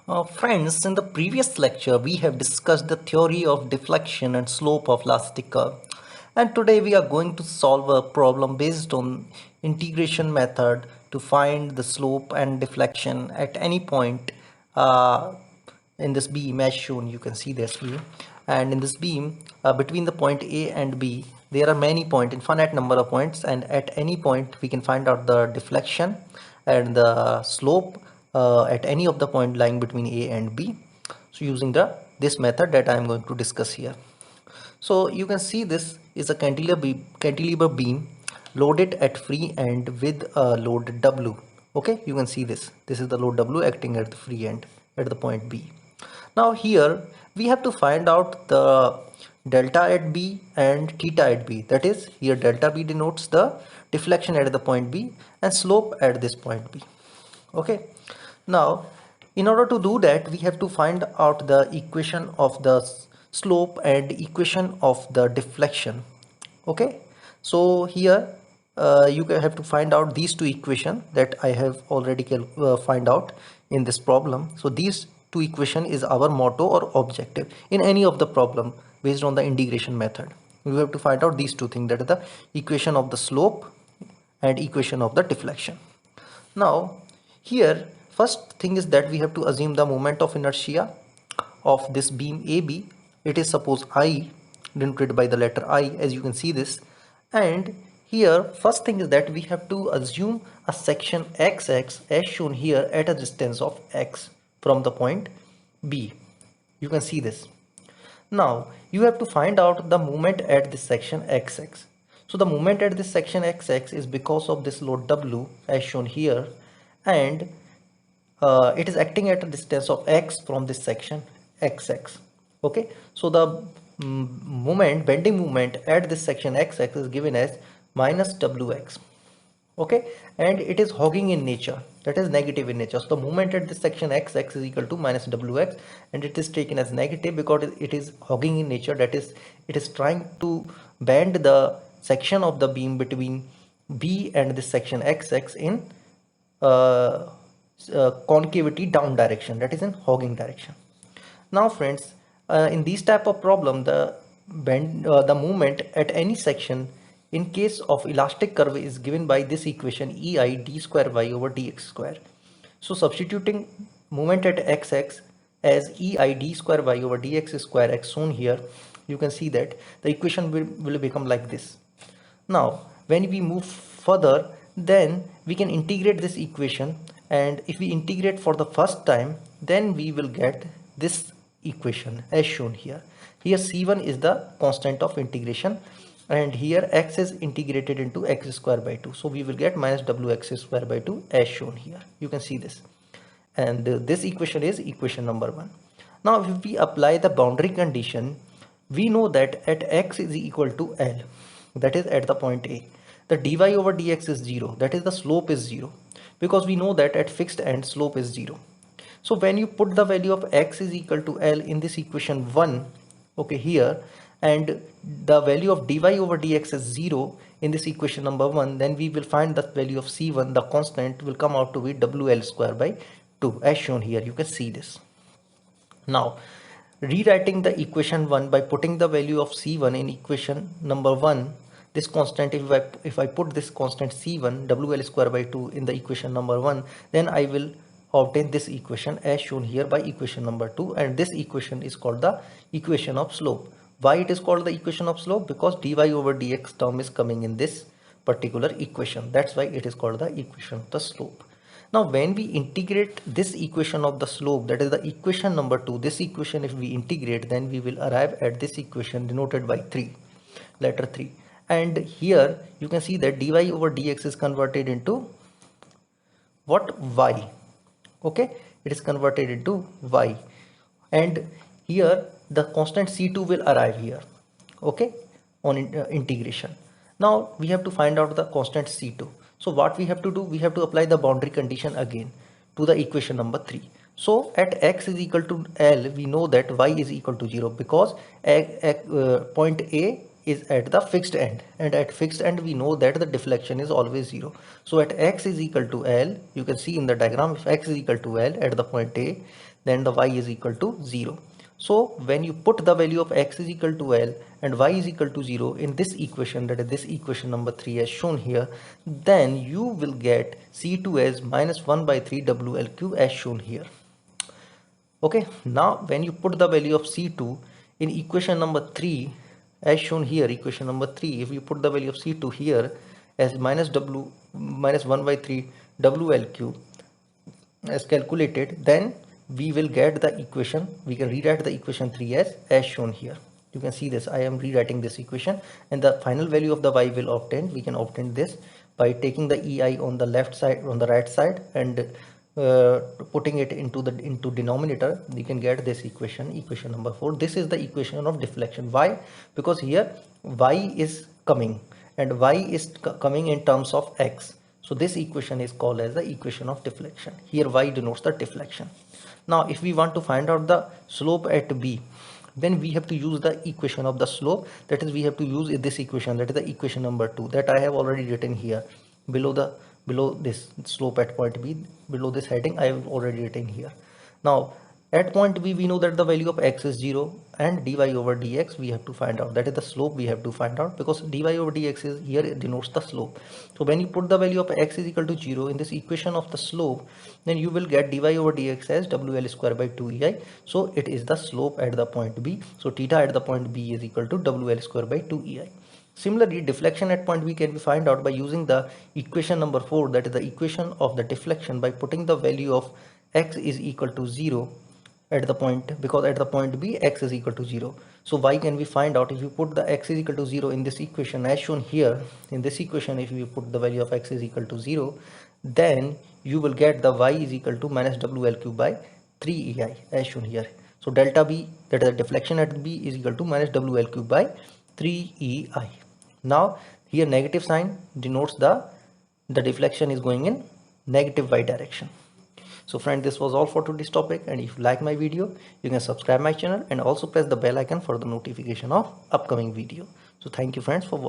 Friends, in the previous lecture, we have discussed the theory of deflection and slope of elastic curve. And today we are going to solve a problem based on integration method to find the slope and deflection at any point uh, in this beam as shown. You can see this beam. And in this beam, between the point A and B, there are many points, infinite number of points, and at any point we can find out the deflection and the slope at any of the point lying between A and B. So using this method that I am going to discuss here. So you can see this is a cantilever beam loaded at free end with a load W. Okay, you can see this. This is the load W acting at the free end at the point B. Now here we have to find out the delta at B and theta at B. That is, here delta B denotes the deflection at the point B and slope at this point B. Okay, now in order to do that, we have to find out the equation of the slope and equation of the deflection. Okay, so here you have to find out these two equations that I have already find out in this problem. So these two equation is our motto or objective in any of the problem based on the integration method. We have to find out these two things, that is the equation of the slope and equation of the deflection. Now here first thing is that we have to assume the moment of inertia of this beam AB. It is suppose I, denoted by the letter I, as you can see this. And here first thing is that we have to assume a section XX as shown here at a distance of x from the point B. You can see this. Now you have to find out the moment at this section XX. So the moment at this section XX is because of this load W as shown here, and it is acting at a distance of x from this section XX. Okay, so the bending moment at this section XX is given as minus WX. Okay, and it is hogging in nature, that is negative in nature. So the moment at this section XX is equal to minus WX, and it is taken as negative because it is hogging in nature, that is it is trying to bend the section of the beam between B and this section XX in concavity down direction, that is in hogging direction. Now friends, in these type of problem, the moment at any section in case of elastic curve is given by this equation EI d square y over dx square. So substituting moment at xx as EI d square y over dx square x shown here, you can see that the equation will become like this. Now when we move further, then we can integrate this equation, and if we integrate for the first time, then we will get this equation as shown here. Here C1 is the constant of integration, and here x is integrated into x square by 2. So we will get minus wx square by 2 as shown here. You can see this. And this equation is equation number 1. Now if we apply the boundary condition, we know that at x is equal to L, that is at the point A, the dy over dx is 0, that is the slope is 0, because we know that at fixed end slope is 0. So when you put the value of x is equal to L in this equation 1, okay, here, and the value of dy over dx is 0 in this equation number 1, then we will find the value of C1, the constant, will come out to be WL square by 2 as shown here. You can see this. Now rewriting the equation 1 by putting the value of C1 in equation number 1, this constant, if I put this constant C1 WL square by 2 in the equation number 1, then I will obtain this equation as shown here by equation number 2, and this equation is called the equation of slope. Why it is called the equation of slope? Because dy over dx term is coming in this particular equation. That's why it is called the equation of the slope. Now when we integrate this equation of the slope, that is the equation number 2, this equation if we integrate, then we will arrive at this equation denoted by 3, letter 3. And here you can see that dy over dx is converted into what? Y. Okay, it is converted into y, and here the constant C2 will arrive here, okay, on integration. Now we have to find out the constant C2. So what we have to do, we have to apply the boundary condition again to the equation number 3. So at x is equal to L, we know that y is equal to 0 because point A is at the fixed end, and at fixed end we know that the deflection is always 0. So at x is equal to L, you can see in the diagram, if x is equal to L at the point A, then the y is equal to 0. So when you put the value of x is equal to L and y is equal to 0 in this equation, that is this equation number 3 as shown here, then you will get C2 as minus 1 by 3 WL as shown here. Okay, now when you put the value of C2 in equation number 3 as shown here, equation number 3, if you put the value of C2 here as minus 1 by 3 WL as calculated, then we will get the equation. We can rewrite the equation 3 as shown here. You can see this, I am rewriting this equation, and the final value of the y will obtain. We can obtain this by taking the ei on the left side, on the right side, and putting it into denominator. You can get this equation number 4. This is the equation of deflection. Why? Because here y is coming and y is coming in terms of x. So this equation is called as the equation of deflection. Here y denotes the deflection. Now if we want to find out the slope at b, then we have to use the equation of the slope. That is, we have to use this equation, that is the equation number 2, that I have already written here below this slope at point b. Below this heading I have already written here. Now at point b we know that the value of x is 0 and dy over dx we have to find out, that is the slope we have to find out, because dy over dx is here, it denotes the slope. So when you put the value of x is equal to 0 in this equation of the slope, then you will get dy over dx as wl square by 2ei. So it is the slope at the point b. So theta at the point b is equal to wl square by 2ei. Similarly, deflection at point B can be found out by using the equation number 4, that is the equation of the deflection, by putting the value of x is equal to 0 at the point, because at the point B x is equal to 0. So y can be find out if you put the x is equal to 0 in this equation as shown here. In this equation, if you put the value of x is equal to 0, then you will get the y is equal to minus WL by 3ei as shown here. So delta B, that is the deflection at B, is equal to minus WL by 3ei. Now here negative sign denotes the deflection is going in negative y direction. So friend, this was all for today's topic, and if you like my video, you can subscribe my channel and also press the bell icon for the notification of upcoming video. So thank you friends for watching.